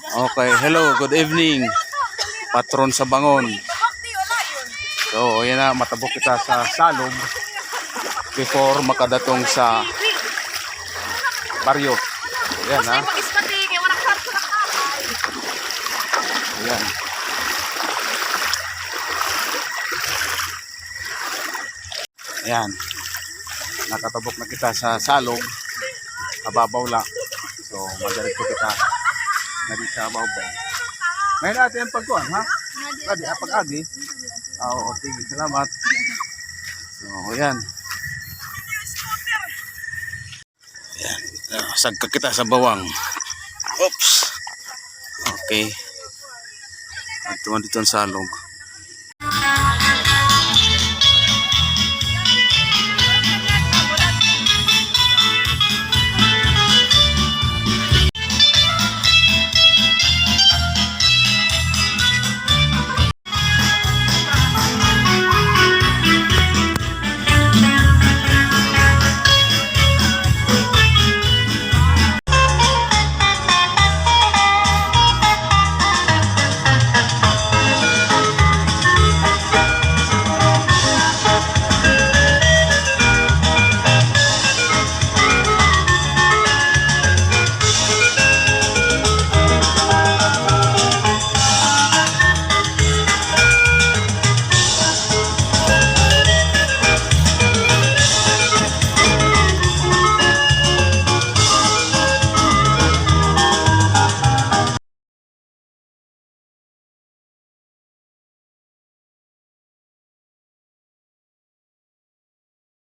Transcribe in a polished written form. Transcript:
Okay, hello, good evening. Patron sa Bangon. So, yan na, matabok kita sa salog before makadatong sa baryo. Yan ha. Yan. Yan. Nakatabok na kita sa salog. Ababaw lang. So, madalit ko kita na di sa ababaw. Ngayon natin ang pagkuhan, ha? Adi, pag-agi. Oo, sige, salamat. So, yan. Yan. Sagka kita sa bawang. Oops. Okay. At dito ang salog.